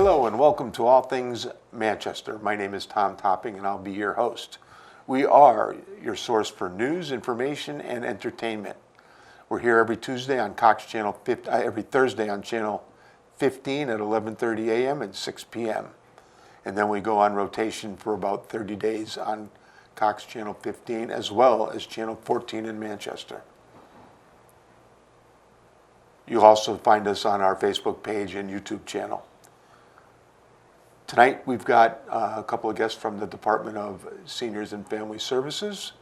Hello and welcome to All Things Manchester. My name is Tom Topping and I'll be your host. We are your source for news, information, and entertainment. We're here every Tuesday on Cox Channel, every Thursday on Channel 15 at 11:30 a.m. and 6 p.m. And then we go on rotation for about 30 days on Cox Channel 15 as well as Channel 14 in Manchester. You'll also find us on our Facebook page and YouTube channel. Tonight we've got a couple of guests from the Department of Seniors and Family Services.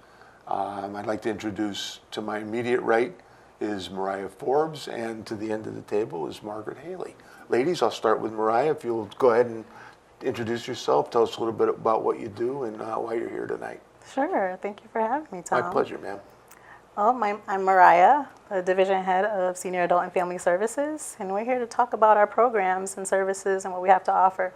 I'd like to introduce, to my immediate right is Mariah Forbes, and to the end of the table is Margaret Haley. Ladies, I'll start with Mariah. If you'll go ahead and introduce yourself, tell us a little bit about what you do and why you're here tonight. Sure. Thank you for having me, Tom. My pleasure, ma'am. Well, I'm Mariah, the Division Head of Senior Adult and Family Services, and we're here to talk about our programs and services and what we have to offer.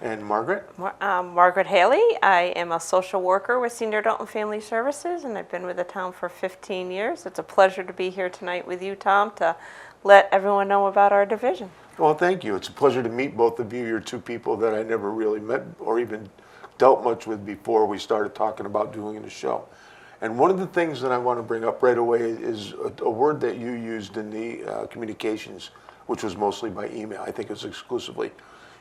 And Margaret? Margaret Haley. I am a social worker with Senior Adult and Family Services, and I've been with the town for 15 years. It's a pleasure to be here tonight with you, Tom, to let everyone know about our division. Well, thank you. It's a pleasure to meet both of you. You're two people that I never really met or even dealt much with before we started talking about doing the show. And one of the things that I want to bring up right away is a word that you used in the communications, which was mostly by email. I think it was exclusively.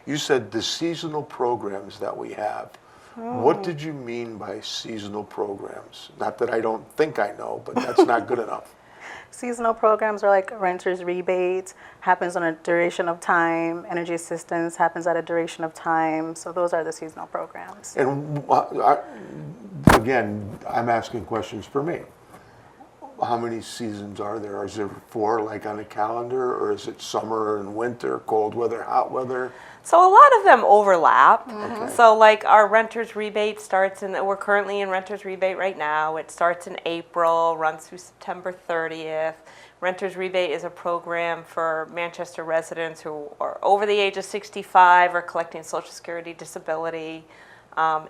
You said the seasonal programs that we have. What did you mean by seasonal programs? Not that I don't think I know, but that's not good enough. Seasonal programs are like renter's rebates, happens on a duration of time. Energy assistance happens at a duration of time. So those are the seasonal programs. And again, I'm asking questions for me. How many seasons are there? Is there 4 like on a calendar, or is it summer and winter, cold weather, hot weather? So a lot of them overlap. Okay. So like our renter's rebate starts we're currently in renter's rebate right now. It starts in April, runs through September 30th. Renter's rebate is a program for Manchester residents who are over the age of 65 or collecting Social Security disability.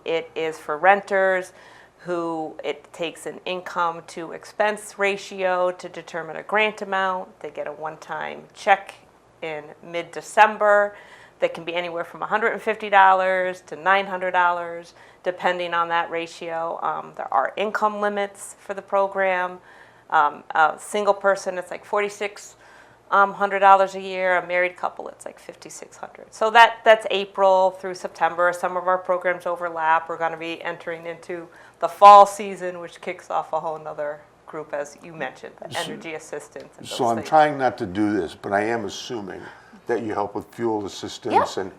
It is for renters who it takes an income to expense ratio to determine a grant amount. They get a one-time check in mid-December that can be anywhere from $150 to $900, depending on that ratio. There are income limits for the program. A single person, it's like $4,600 a year. A married couple, it's like $5,600. So that's April through September. Some of our programs overlap. We're going to be entering into the fall season, which kicks off a whole nother group, as you mentioned, the energy assistance. And So I'm trying not to do this, but I am assuming that you help with fuel assistance or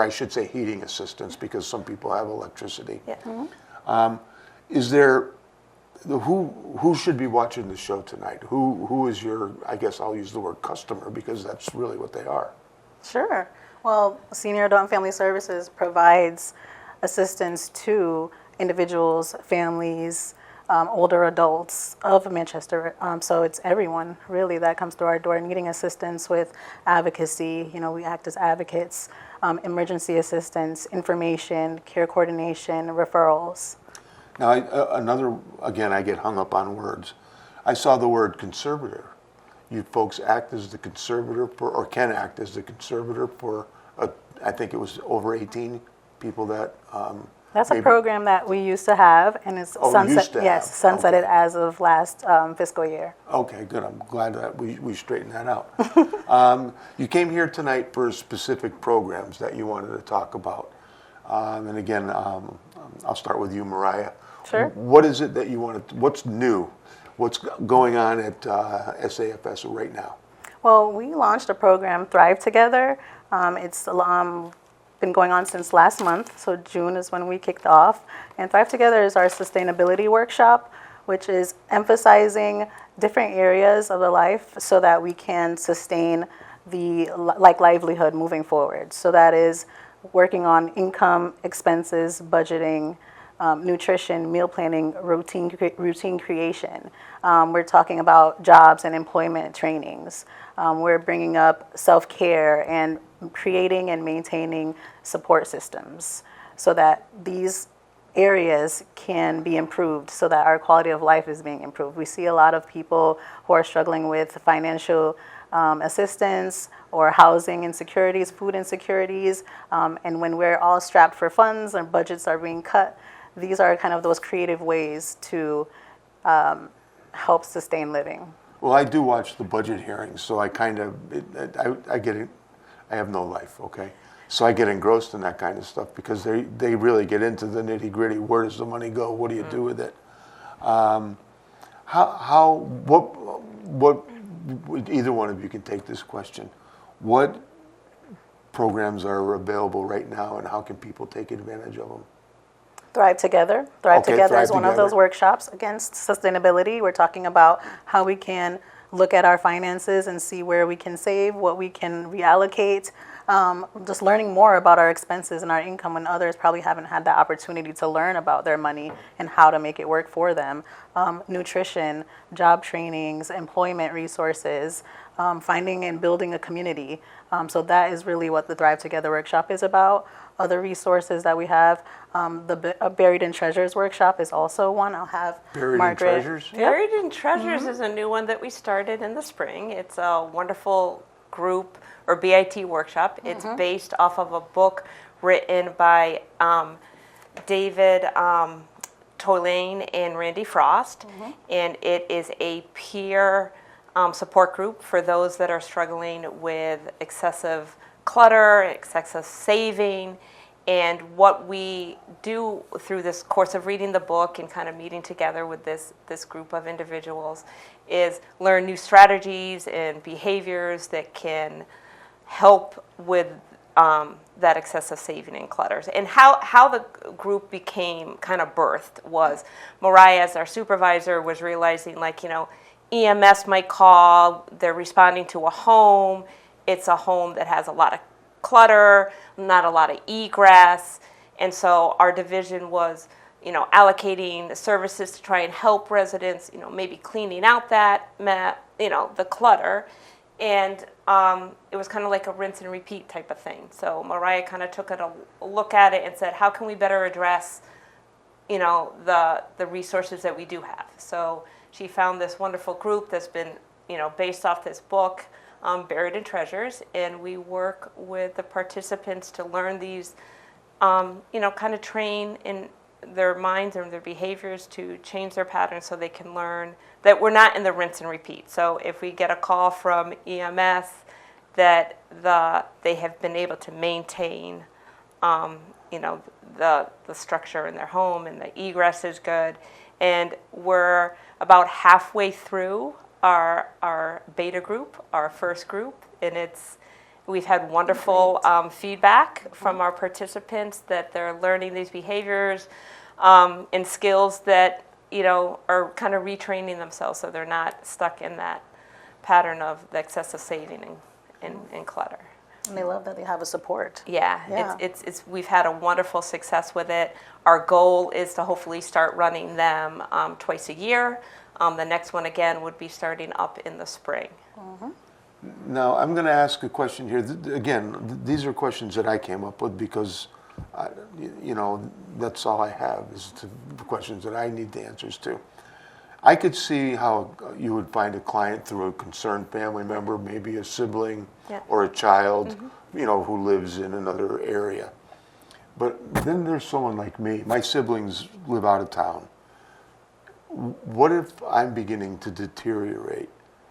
I should say heating assistance, because some people have electricity. Yeah. Is there who should be watching the show tonight? Who is your, I guess I'll use the word customer, because that's really what they are. Sure. Well, Senior Adult and Family Services provides assistance to individuals, families, older adults of Manchester. So it's everyone really that comes through our door needing assistance with advocacy. You know, we act as advocates, emergency assistance, information, care coordination, referrals. Now, again, I get hung up on words. I saw the word conservator. You folks act as the conservator for, or can act as the conservator for, I think it was over 18 people that. That's a program that we used to have, and it's sunsetted as of last fiscal year. Okay, good. I'm glad that we straightened that out. You came here tonight for specific programs that you wanted to talk about. And again, I'll start with you, Mariah. Sure. What is it that you want to, what's new? What's going on at SAFS right now? Well, we launched a program, Thrive Together. It's been going on since last month, so June is when we kicked off. And Thrive Together is our sustainability workshop, which is emphasizing different areas of the life so that we can sustain the livelihood moving forward. So that is working on income, expenses, budgeting, nutrition, meal planning, routine creation. We're talking about jobs and employment trainings. We're bringing up self-care and creating and maintaining support systems so that these areas can be improved, so that our quality of life is being improved. We see a lot of people who are struggling with financial assistance or housing insecurities, food insecurities. And when we're all strapped for funds and budgets are being cut, these are kind of those creative ways to help sustain living. Well, I do watch the budget hearings, so I kind of, I get it. I have no life, okay? So I get engrossed in that kind of stuff because they really get into the nitty gritty. Where does the money go? What do you do with it? What, either one of you can take this question. What programs are available right now and how can people take advantage of them? Thrive Together. Thrive Okay, Together Thrive is one of Together. those workshops against sustainability. We're talking about how we can look at our finances and see where we can save, what we can reallocate, just learning more about our expenses and our income when others probably haven't had the opportunity to learn about their money and how to make it work for them. Nutrition, job trainings, employment resources, finding and building a community. So that is really what the Thrive Together workshop is about. Other resources that we have, the Buried in Treasures workshop is also one. I'll have Buried in Margaret. Treasures? Yep. Buried in Treasures is a new one that we started in the spring. It's a wonderful group or BIT workshop. It's based off of a book written by David Tolaine and Randy Frost, and it is a peer support group for those that are struggling with excessive clutter, excessive saving. And what we do through this course of reading the book and kind of meeting together with this group of individuals is learn new strategies and behaviors that can help with that excessive saving and clutters. And how the group became kind of birthed was Mariah, as our supervisor, was realizing, like, you know, EMS might call, they're responding to a home. It's a home that has a lot of clutter, not a lot of egress. And so our division was, you know, allocating the services to try and help residents, you know, maybe cleaning out that, the clutter. And it was kind of like a rinse and repeat type of thing. So Mariah kind of took a look at it and said, how can we better address, you know, the resources that we do have? So she found this wonderful group that's been, you know, based off this book, Buried in Treasures, and we work with the participants to learn these, you know, kind of train in their minds and their behaviors to change their patterns so they can learn that we're not in the rinse and repeat. So if we get a call from EMS that they have been able to maintain, you know, the structure in their home and the egress is good, and we're about halfway through our beta group, our first group, and we've had wonderful feedback from our participants that they're learning these behaviors and skills that, you know, are kind of retraining themselves so they're not stuck in that pattern of the excessive saving and clutter. And they love that they have a support. Yeah. It's we've had a wonderful success with it. Our goal is to hopefully start running them twice a year. The next one, again, would be starting up in the spring. Now, I'm going to ask a question here. Again, these are questions that I came up with because, you know, that's all I have is the questions that I need the answers to. I could see how you would find a client through a concerned family member, maybe a sibling or a child, you know, who lives in another area. But then there's someone like me. My siblings live out of town. What if I'm beginning to deteriorate?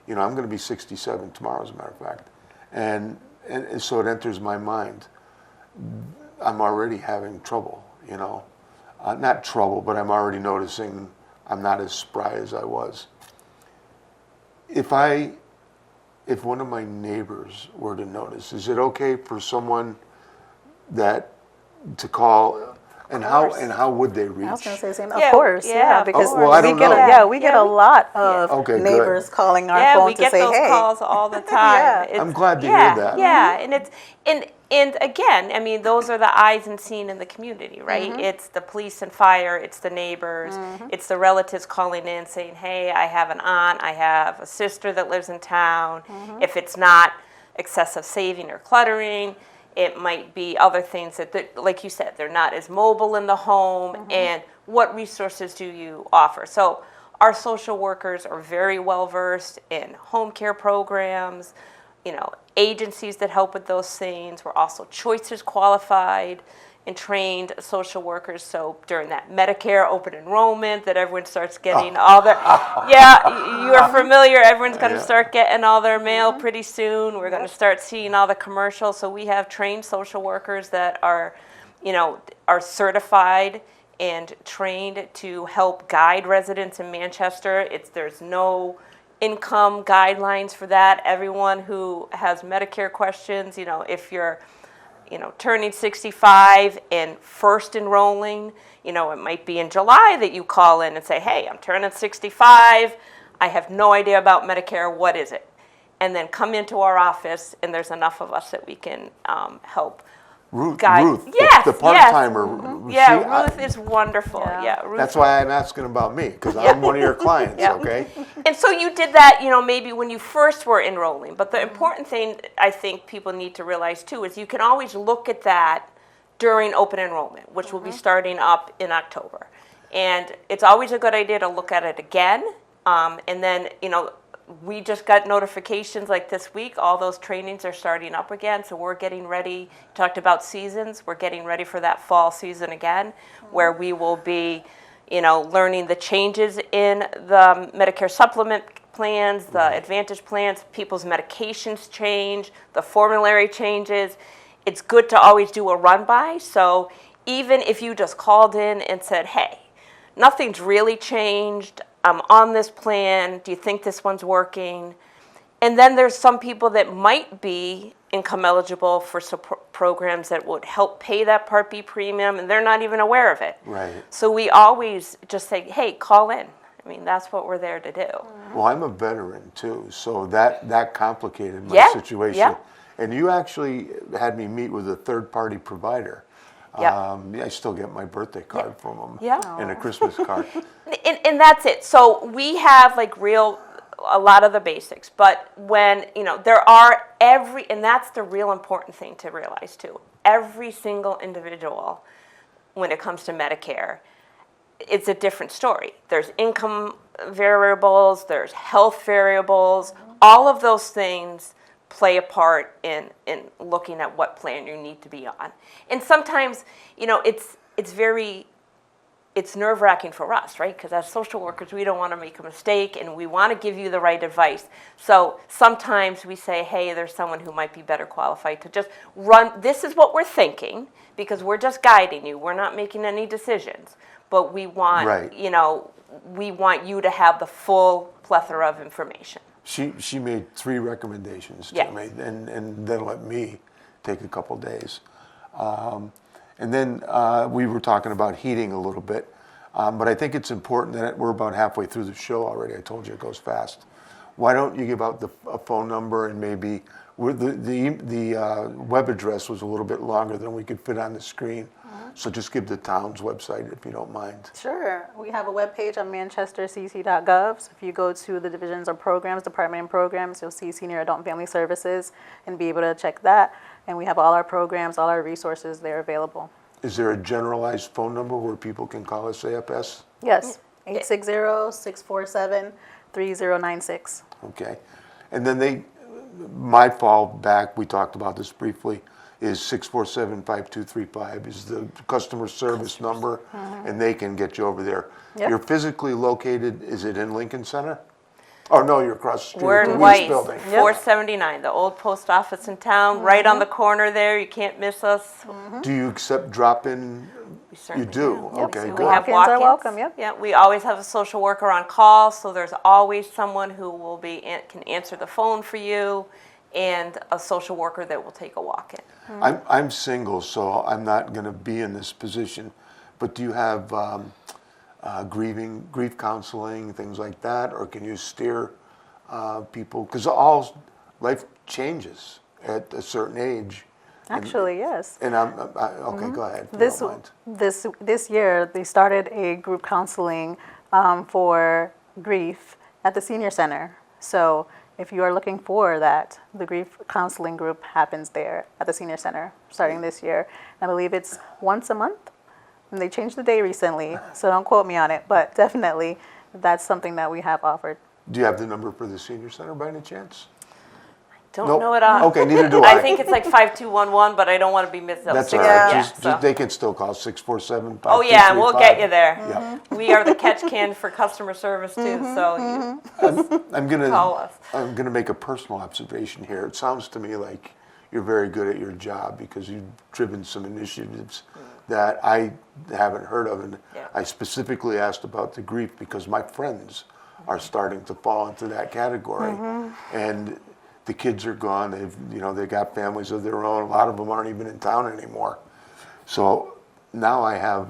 You know, I'm going to be 67 tomorrow, as a matter of fact. And so it enters my mind. I'm already having trouble, you know. Not trouble, but I'm already noticing I'm not as spry as I was. If one of my neighbors were to notice, is it okay for someone to call? And how would they reach? I was going to say the same. Yeah, of course, yeah, because well, I don't know. we get a lot of neighbors calling our phone we to get say, those hey. calls all the time. I'm glad to hear that. Yeah, and again, I mean, those are the eyes and seen in the community, right? It's the police and fire, it's the neighbors, it's the relatives calling in saying, hey, I have an aunt, I have a sister that lives in town. If it's not excessive saving or cluttering, it might be other things that, like you said, they're not as mobile in the home, and what resources do you offer? So our social workers are very well versed in home care programs, agencies that help with those things. We're also Choices qualified and trained social workers. So during that Medicare open enrollment that everyone starts getting all their, you are familiar, everyone's going to start getting all their mail pretty soon. We're going to start seeing all the commercials. So we have trained social workers that are certified and trained to help guide residents in Manchester. There's no income guidelines for that. Everyone who has Medicare questions, if you're turning 65 and first enrolling, it might be in July that you call in and say, hey, I'm turning 65. I have no idea about Medicare. What is it? And then come into our office, and there's enough of us that we can help. Ruth, yes, the part-timer. Mm-hmm. Yeah, Ruth is wonderful. Yeah, Ruth. That's why I'm asking about me, because I'm one of your clients, okay? And so you did that, maybe when you first were enrolling. But the important thing I think people need to realize too is you can always look at that during open enrollment, which will be starting up in October. And it's always a good idea to look at it again. And then, we just got notifications like this week, all those trainings are starting up again. So we're getting ready, you talked about seasons, we're getting ready for that fall season again, where we will be, learning the changes in the Medicare supplement plans, the Advantage plans, people's medications change, the formulary changes. It's good to always do a run-by. So even if you just called in and said, hey, nothing's really changed, I'm on this plan, do you think this one's working? And then there's some people that might be income eligible for programs that would help pay that Part B premium, and they're not even aware of it. Right. So we always just say, hey, call in. I mean, that's what we're there to do. Well, I'm a veteran too, so that complicated my situation. Yeah. And you actually had me meet with a third-party provider. Yeah. I still get my birthday card from them Yeah. and a Christmas card. And that's it. So we have a lot of the basics, but when, there are and that's the real important thing to realize too. Every single individual, when it comes to Medicare, it's a different story. There's income variables, there's health variables, all of those things play a part in looking at what plan you need to be on. And sometimes, it's nerve-wracking for us, right? Because as social workers, we don't want to make a mistake, and we want to give you the right advice. So sometimes we say, hey, there's someone who might be better qualified to just run. This is what we're thinking, because we're just guiding you. We're not making any decisions. But we want, we want you to have the full plethora of information. She made 3 recommendations to me, and then let me take a couple days. And then we were talking about heating a little bit, but I think it's important that we're about halfway through the show already. I told you it goes fast. Why don't you give out a phone number, and maybe the web address was a little bit longer than we could fit on the screen. So just give the town's website if you don't mind. Sure. We have a webpage on manchestercc.gov. So if you go to the divisions of programs, department and programs, you'll see Senior Adult and Family Services and be able to check that. And we have all our programs, all our resources there available. Is there a generalized phone number where people can call us AFS? Yes, 860-647-3096. Okay. And then my fallback, we talked about this briefly, is 647-5235 is the customer service number, and they can get you over there. Yep. You're physically located, is it in Lincoln Center? Oh, no, you're across the street We're from in the Weiss, Weiss building. 479, the old post office in town, right on the corner there. You can't miss us. Do you accept drop-in? We certainly You do? Yep. Okay, So good. We have Walk-ins are walk-ins. welcome, yep. Yeah, we always have a social worker on call, so there's always someone who can answer the phone for you, and a social worker that will take a walk-in. I'm single, so I'm not going to be in this position. But do you have grief counseling, things like that, or can you steer people? Because all life changes at a certain age. Actually, yes. And okay, go ahead. if you This don't mind. this year, they started a group counseling for grief at the senior center. So if you are looking for that, the grief counseling group happens there at the senior center starting this year. I believe it's once a month, and they changed the day recently, so don't quote me on it, but definitely that's something that we have offered. Do you have the number for the senior center by any chance? Don't Nope. know it on. Okay, neither do I. I think it's like 5211, but I don't want to be missed. That's all Yeah. right. Yeah, Just, so. they can still call 647-5235. Oh yeah, and we'll get you there. Yeah. We are the catch can for customer service too, so you I'm gonna call us. I'm gonna make a personal observation here. It sounds to me like you're very good at your job because you've driven some initiatives that I haven't heard of, and Yeah. I specifically asked about the grief because my friends are starting to fall into that category, and the kids are gone. They've got families of their own. A lot of them aren't even in town anymore. So now I have,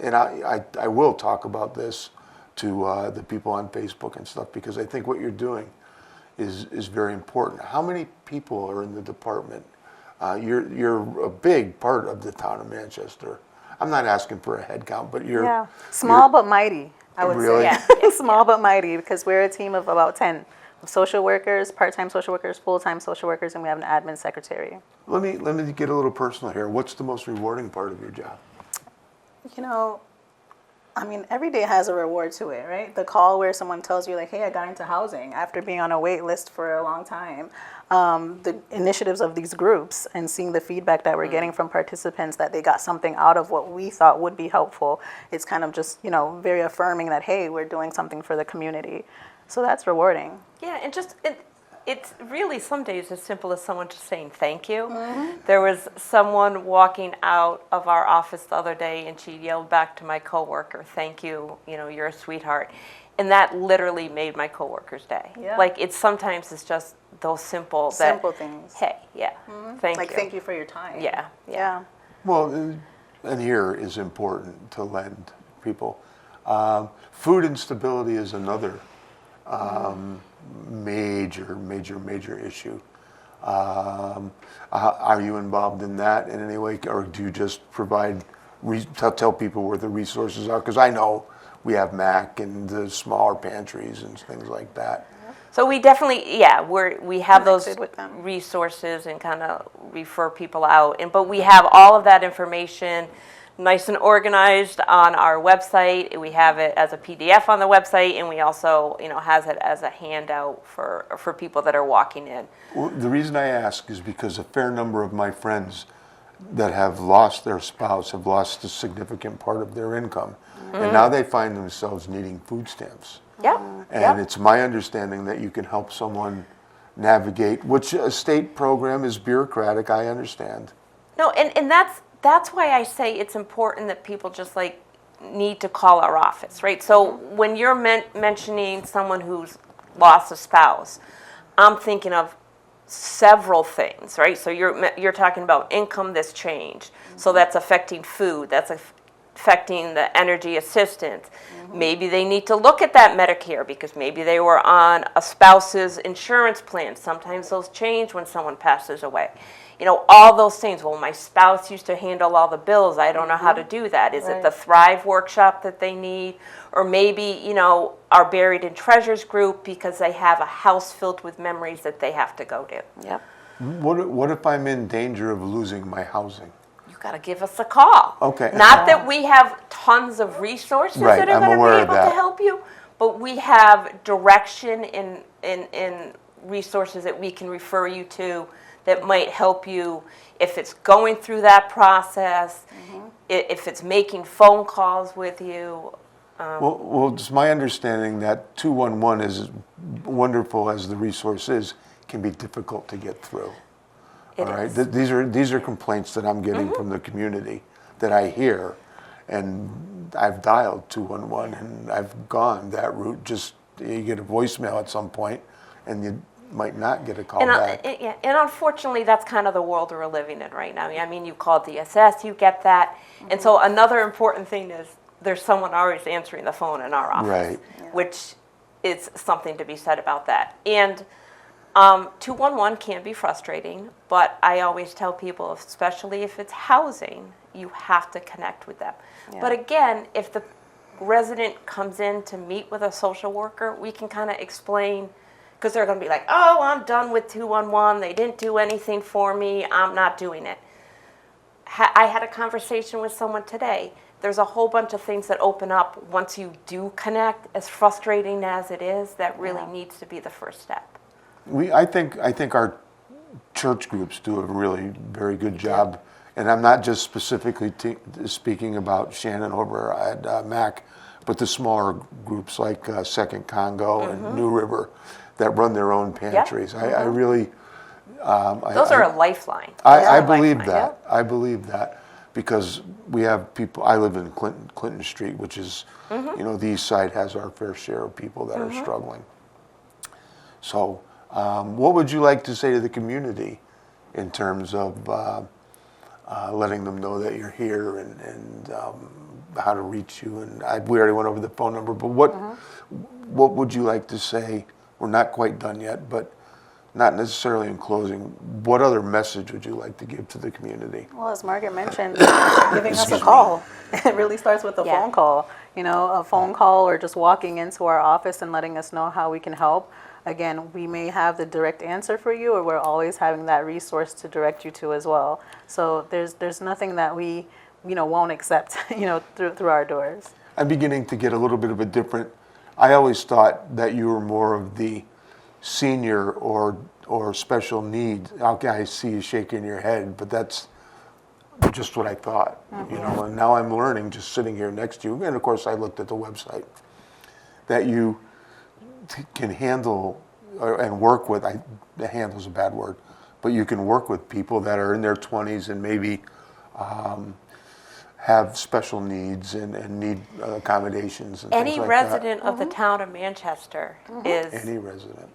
and I will talk about this to the people on Facebook and stuff because I think what you're doing is very important. How many people are in the department? You're a big part of the town of Manchester. I'm not asking for a head count, but you're Small but mighty, I would Really? say. Yeah. Small but mighty, because we're a team of about 10 social workers, part-time social workers, full-time social workers, and we have an admin secretary. Let me get a little personal here. What's the most rewarding part of your job? Every day has a reward to it, right? The call where someone tells you, like, hey, I got into housing after being on a wait list for a long time. The initiatives of these groups and seeing the feedback that we're getting from participants that they got something out of what we thought would be helpful. It's kind of just, very affirming that, hey, we're doing something for the community. So that's rewarding. Yeah, and it's really some days as simple as someone just saying thank you. There was someone walking out of our office the other day and she yelled back to my coworker, thank you, you're a sweetheart. And that literally made my coworker's day. Yeah. Like sometimes it's just those simple things. Hey, yeah, thank you. Like, thank you for your time. Yeah. Well, and here is important to lend people. Food instability is another major issue. Are you involved in that in any way, or do you just provide, tell people where the resources are? Because I know we have MAC and the smaller pantries and things like that. So we definitely, we have those Connected with them. resources and kind of refer people out. But we have all of that information nice and organized on our website. We have it as a PDF on the website, and we also, has it as a handout for people that are walking in. Well, the reason I ask is because a fair number of my friends that have lost their spouse have lost a significant part of their income, and now they find themselves needing food stamps. Yep. And it's my understanding that you can help someone navigate, which a state program is bureaucratic, I understand. No, and that's why I say it's important that people just need to call our office, right? So when you're mentioning someone who's lost a spouse, I'm thinking of several things, right? So you're talking about income that's changed, so that's affecting food, that's affecting the energy assistance. Maybe they need to look at that Medicare because maybe they were on a spouse's insurance plan. Sometimes those change when someone passes away. All those things. Well, my spouse used to handle all the bills. I don't know how to do that. Is it the Thrive workshop that they need? Or maybe, our Buried in Treasures group because they have a house filled with memories that they have to go to. Yep. What if I'm in danger of losing my housing? You got to give us a call. Okay. Not that we have tons of resources Right, that are I'm going to aware be of able that. to help you, but we have direction in resources that we can refer you to that might help you if it's going through that process, if it's making phone calls with you. Well, it's my understanding that 211, as wonderful as the resource is, can be difficult to get through. It All right, is. these are complaints that I'm getting from the community that I hear, and I've dialed 211 and I've gone that route. Just you get a voicemail at some point, and you might not get a call back. And unfortunately, that's kind of the world we're living in right now. I mean, you called DSS, you get that. And so another important thing is there's someone always answering the phone in our office, Right. which is something to be said about that. And 211 can be frustrating, but I always tell people, especially if it's housing, you have to connect with them. Yeah. But again, if the resident comes in to meet with a social worker, we can kind of explain, because they're going to be like, oh, I'm done with 211. They didn't do anything for me. I'm not doing it. I had a conversation with someone today. There's a whole bunch of things that open up once you do connect, as frustrating as it is, that really needs to be the first step. I think our church groups do a really very good job, and I'm not just specifically speaking about Shannon over at MAC, but the smaller groups like Second Congo and New River that run their own pantries. I really Those are a lifeline. I believe that. I believe that because we have people. I live in Clinton Street, which is, the East Side has our fair share of people that are struggling. So, what would you like to say to the community in terms of letting them know that you're here and how to reach you? And we already went over the phone number, but what would you like to say? We're not quite done yet, but not necessarily in closing. What other message would you like to give to the community? Well, as Margaret mentioned, giving us a call. It really starts with a phone call. A phone call or just walking into our office and letting us know how we can help. Again, we may have the direct answer for you, or we're always having that resource to direct you to as well. So there's nothing that we won't accept through our doors. I'm beginning to get a little bit of a different. I always thought that you were more of the senior or special needs. Okay, I see you shaking your head, but that's just what I thought. And now I'm learning just sitting here next to you. And of course, I looked at the website that you can handle and work with. Handle's a bad word, but you can work with people that are in their 20s and maybe have special needs and need accommodations and things Any like resident of the town of Manchester is, that. Any resident.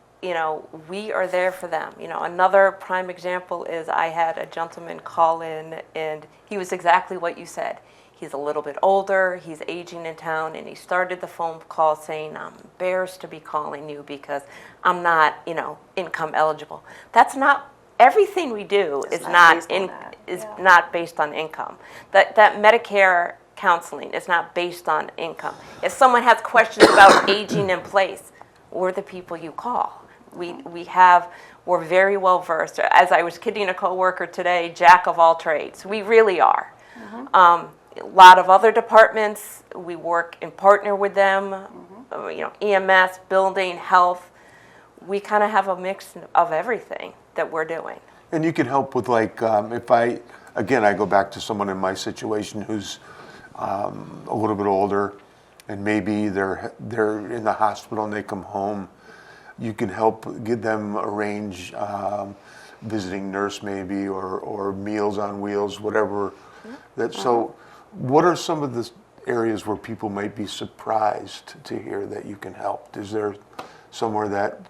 we are there for them. Another prime example is I had a gentleman call in, and he was exactly what you said. He's a little bit older, he's aging in town, and he started the phone call saying, I'm embarrassed to be calling you because I'm not, income eligible. That's not, everything we do is not based on income. That Medicare counseling is not based on income. If someone has questions about aging in place, we're the people you call. We're very well versed. As I was kidding a coworker today, jack of all trades. We really are. A lot of other departments, we work and partner with them, EMS, building, health. We kind of have a mix of everything that we're doing. And you can help with if I go back to someone in my situation who's a little bit older and maybe they're in the hospital and they come home. You can help get them arrange visiting nurse maybe or Meals on Wheels, whatever. So what are some of the areas where people might be surprised to hear that you can help? Is there somewhere that...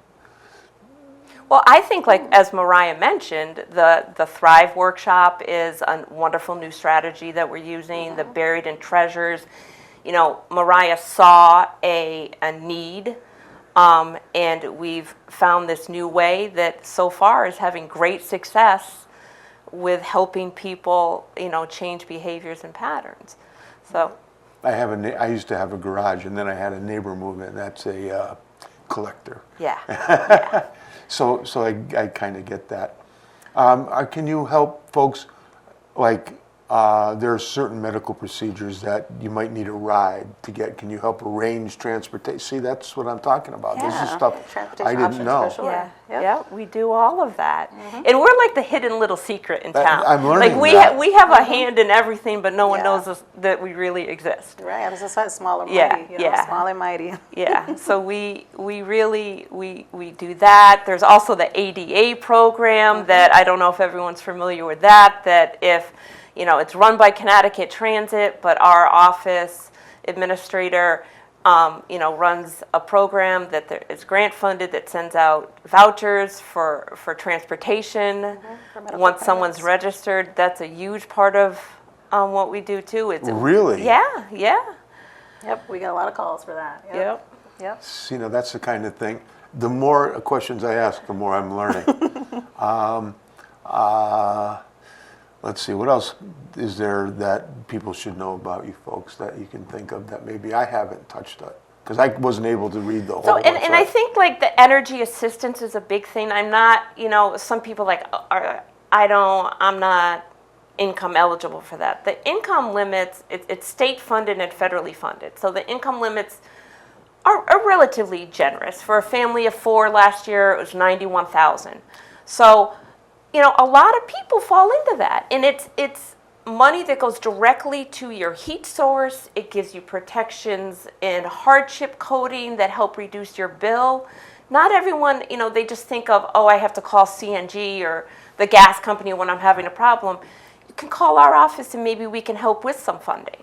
Well, I think, as Mariah mentioned, the Thrive workshop is a wonderful new strategy that we're using, the Buried in Treasures. Mariah saw a need, and we've found this new way that so far is having great success with helping people, change behaviors and patterns. So I used to have a garage, and then I had a neighbor move in. That's a collector. Yeah. So I kind of get that. Can you help folks, there are certain medical procedures that you might need a ride to get. Can you help arrange transportation? See, that's what I'm talking about. This is stuff I didn't know. Yeah, we do all of that. And we're like the hidden little secret in town. I'm learning we have a hand in everything, but no one knows that we really exist. Right, it's just small and mighty. Small and mighty. Yeah, so we really do that. There's also the ADA program that I don't know if everyone's familiar with that if it's run by Connecticut Transit, but our office administrator, runs a program that is grant funded that sends out vouchers for transportation. Once someone's registered, that's a huge part of what we do too. Really? Yeah. Yep, we get a lot of calls for that. Yep. See, that's the kind of thing. The more questions I ask, the more I'm learning. Let's see, what else is there that people should know about you folks that you can think of that maybe I haven't touched on? Because I wasn't able to read the whole website. And I think the energy assistance is a big thing. I'm not, some people I'm not income eligible for that. The income limits, it's state funded and federally funded. So the income limits are relatively generous. For a family of 4 last year, it was 91,000. So, you know, a lot of people fall into that. And it's money that goes directly to your heat source. It gives you protections and hardship coding that help reduce your bill. Not everyone, you know, they just think of, oh, I have to call CNG or the gas company when I'm having a problem. You can call our office and maybe we can help with some funding.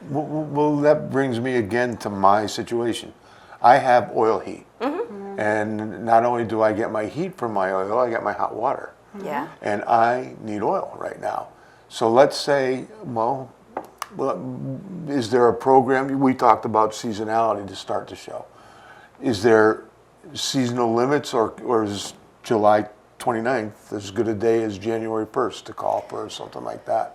Well, that brings me again to my situation. I have oil heat. And not only do I get my heat from my oil, I get my hot water. Yeah. And I need oil right now. So let's say, well, is there a program? We talked about seasonality to start the show. Is there seasonal limits, or is July 29th as good a day as January 1st to call for something like that?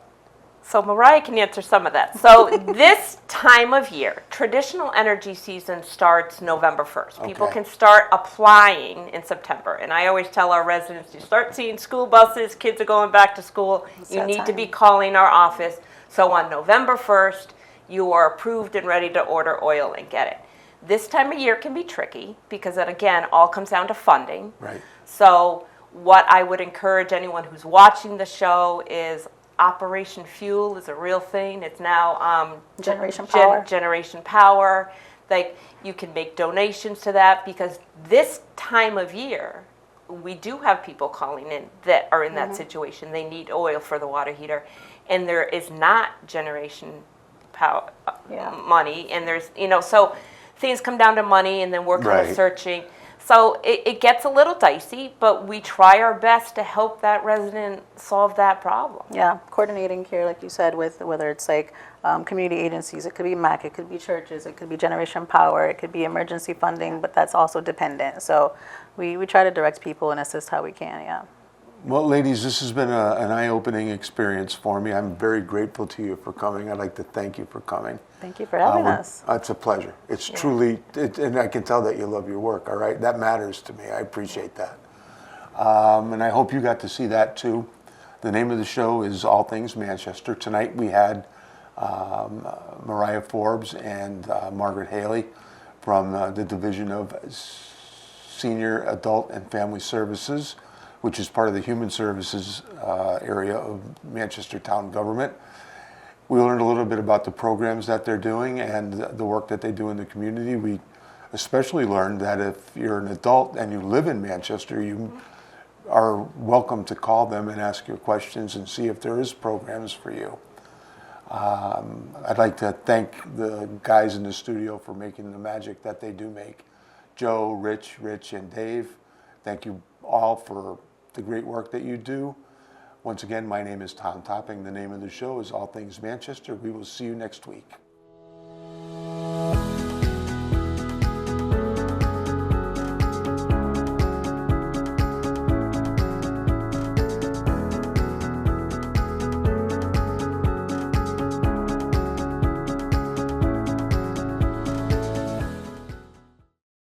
So Mariah can answer some of that. So this time of year, traditional energy season starts November 1st. People Okay. can start applying in September. And I always tell our residents, you start seeing school buses, kids are going back to school, you that need to be time. calling our office. So on November 1st, you are approved and ready to order oil and get it. This time of year can be tricky because it, again, all comes down to funding. Right. So what I would encourage anyone who's watching the show is Operation Fuel is a real thing. It's now Generation Power. Generation Power. Like, you can make donations to that because this time of year, we do have people calling in that are in that situation. They need oil for the water heater, and there is not Generation Power money. And there's, you know, so things come down to money, and then we're kind of Right. searching. So it gets a little dicey, but we try our best to help that resident solve that problem. Yeah, coordinating care, like you said, with whether it's like community agencies, it could be MAC, it could be churches, it could be Generation Power, it could be emergency funding, but that's also dependent. So we try to direct people and assist how we can, yeah. Well, ladies, this has been an eye-opening experience for me. I'm very grateful to you for coming. I'd like to thank you for coming. Thank you for having us. It's a pleasure. It's truly, and I can tell that you love your work, all right? That matters to me. I appreciate that. And I hope you got to see that too. The name of the show is All Things Manchester. Tonight we had Mariah Forbes and Margaret Haley from the Division of Senior Adult and Family Services, which is part of the Human Services area of Manchester Town Government. We learned a little bit about the programs that they're doing and the work that they do in the community. We especially learned that if you're an adult and you live in Manchester, you are welcome to call them and ask your questions and see if there is programs for you. I'd like to thank the guys in the studio for making the magic that they do make. Joe, Rich, and Dave, thank you all for the great work that you do. Once again, my name is Tom Topping. The name of the show is All Things Manchester. We will see you next week.